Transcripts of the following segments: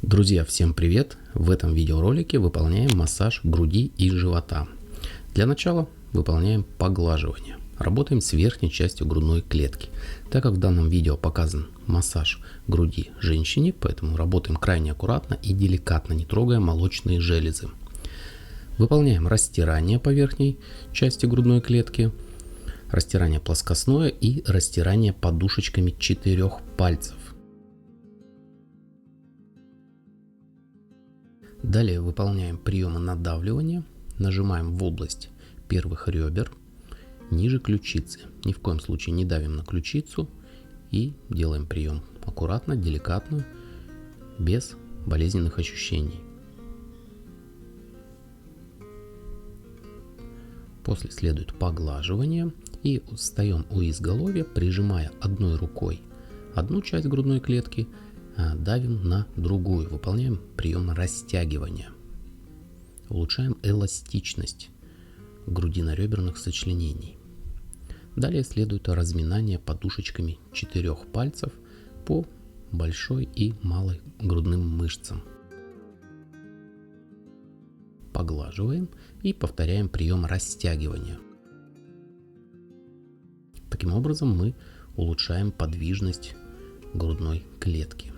Друзья, всем привет! В этом видеоролике выполняем массаж груди и живота. Для начала выполняем поглаживание. Работаем с верхней частью грудной клетки. Так как в данном видео показан массаж груди женщине, поэтому работаем крайне аккуратно и деликатно, не трогая молочные железы. Выполняем растирание по верхней части грудной клетки, растирание плоскостное и растирание подушечками 4 пальцев. Далее выполняем приемы надавливания, нажимаем в область первых ребер, ниже ключицы. Ни в коем случае не давим на ключицу и делаем прием аккуратно, деликатно, без болезненных ощущений. После следует поглаживание и встаем у изголовья, прижимая одной рукой одну часть грудной клетки, давим на другую, выполняем прием растягивания. Улучшаем эластичность грудино-реберных сочленений. Далее следует разминание подушечками 4 пальцев по большой и малой грудным мышцам. Поглаживаем и повторяем прием растягивания. Таким образом мы улучшаем подвижность грудной клетки.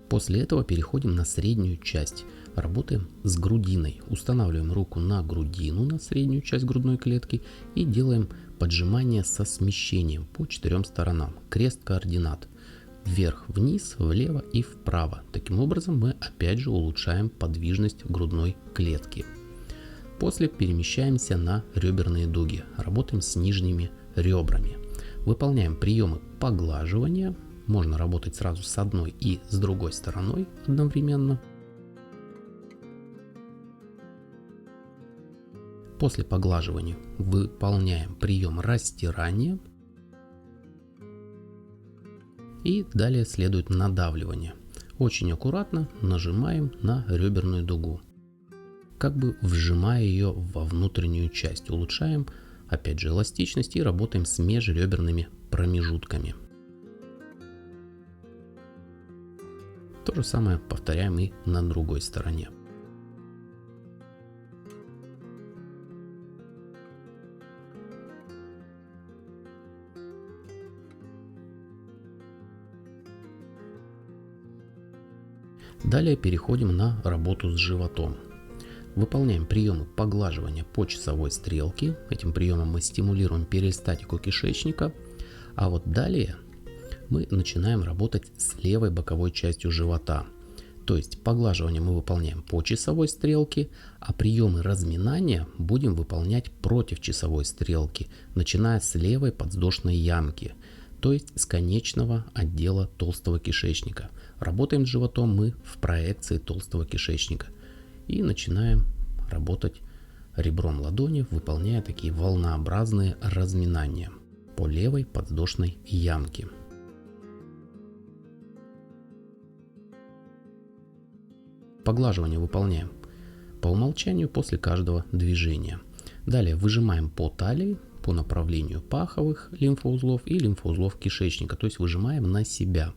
После этого переходим на среднюю часть. Работаем с грудиной. Устанавливаем руку на грудину, на среднюю часть грудной клетки и делаем поджимание со смещением по 4 сторонам. Крест координат. Вверх, вниз, влево и вправо. Таким образом мы опять же улучшаем подвижность грудной клетки. После перемещаемся на реберные дуги. Работаем с нижними ребрами. Выполняем приемы поглаживания. Можно работать сразу с одной и с другой стороной одновременно. После поглаживания выполняем прием растирания. И далее следует надавливание. Очень аккуратно нажимаем на реберную дугу, как бы вжимая ее во внутреннюю часть. Улучшаем опять же эластичность и работаем с межреберными промежутками. То же самое повторяем и на другой стороне. Далее переходим на работу с животом. Выполняем приемы поглаживания по часовой стрелке. Этим приемом мы стимулируем перистальтику кишечника. А вот далее мы начинаем работать с левой боковой частью живота. То есть поглаживание мы выполняем по часовой стрелке, а приемы разминания будем выполнять против часовой стрелки, начиная с левой подвздошной ямки, то есть с конечного отдела толстого кишечника. Работаем с животом мы в проекции толстого кишечника и начинаем работать ребром ладони, выполняя такие волнообразные разминания по левой подвздошной ямке. Поглаживание выполняем по умолчанию после каждого движения. Далее выжимаем по талии, по направлению паховых лимфоузлов и лимфоузлов кишечника, то есть выжимаем на себя.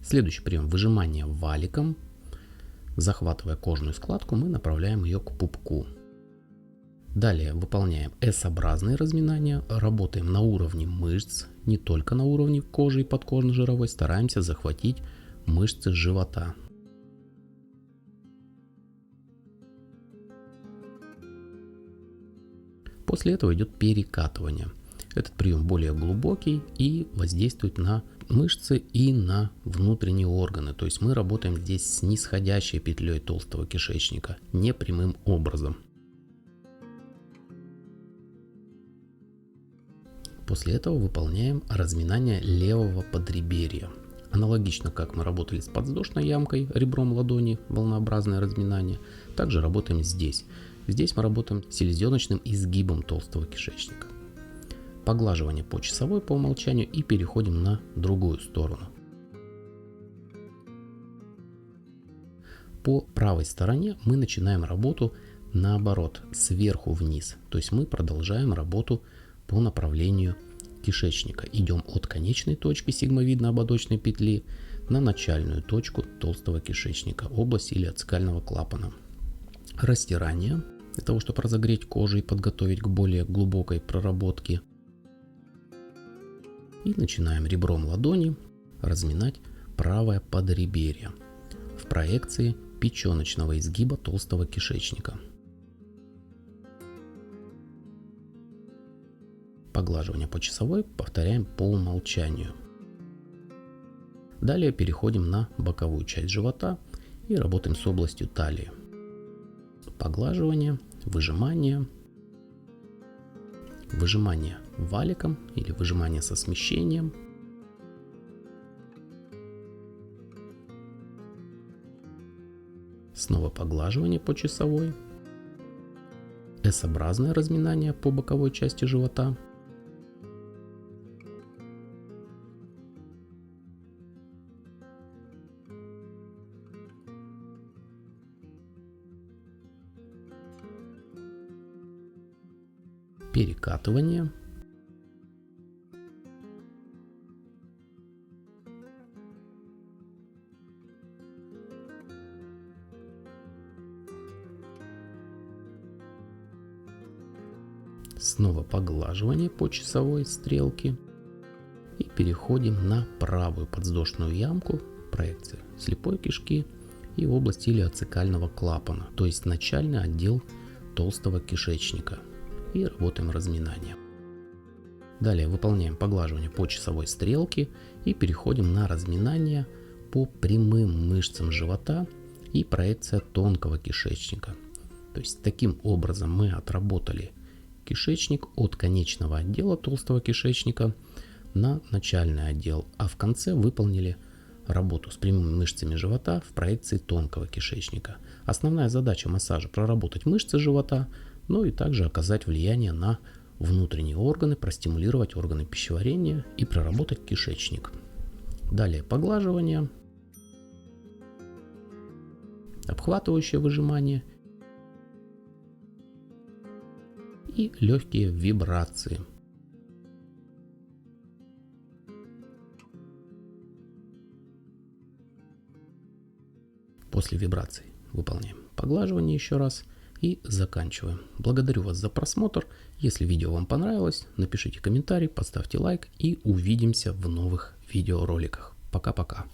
Следующий прием выжимание валиком. Захватывая кожную складку, мы направляем ее к пупку. Далее выполняем S-образные разминания, работаем на уровне мышц, не только на уровне кожи и подкожно-жировой, стараемся захватить мышцы живота. После этого идет перекатывание. Этот прием более глубокий и воздействует на мышцы и на внутренние органы. То есть мы работаем здесь с нисходящей петлей толстого кишечника, не прямым образом. После этого выполняем разминание левого подреберья. Аналогично, как мы работали с подвздошной ямкой, ребром ладони, волнообразное разминание, также работаем здесь. Здесь мы работаем с селезеночным изгибом толстого кишечника. Поглаживание по часовой по умолчанию и переходим на другую сторону. По правой стороне мы начинаем работу наоборот, сверху вниз. То есть мы продолжаем работу по направлению кишечника. Идем от конечной точки сигмовидно-ободочной петли на начальную точку толстого кишечника, область илиоцекального клапана. Растирание для того, чтобы разогреть кожу и подготовить к более глубокой проработке. И начинаем ребром ладони разминать правое подреберье в проекции печеночного изгиба толстого кишечника. Поглаживание по часовой повторяем по умолчанию. Далее переходим на боковую часть живота и работаем с областью талии. Поглаживание, выжимание, выжимание валиком или выжимание со смещением. Снова поглаживание по часовой. S-образное разминание по боковой части живота. Перекатывание. Снова поглаживание по часовой стрелке. И переходим на правую подвздошную ямку, проекция слепой кишки и область илиоцекального клапана, то есть начальный отдел толстого кишечника. И работаем разминание. Далее выполняем поглаживание по часовой стрелке и переходим на разминание по прямым мышцам живота и проекция тонкого кишечника. То есть таким образом мы отработали кишечник от конечного отдела толстого кишечника на начальный отдел, а в конце выполнили работу с прямыми мышцами живота в проекции тонкого кишечника. Основная задача массажа — проработать мышцы живота, но и также оказать влияние на внутренние органы, простимулировать органы пищеварения и проработать кишечник. Далее поглаживание, обхватывающее выжимание и легкие вибрации. После вибраций выполняем поглаживание еще раз и заканчиваем. Благодарю вас за просмотр. Если видео вам понравилось, напишите комментарий, поставьте лайк и увидимся в новых видеороликах. Пока-пока.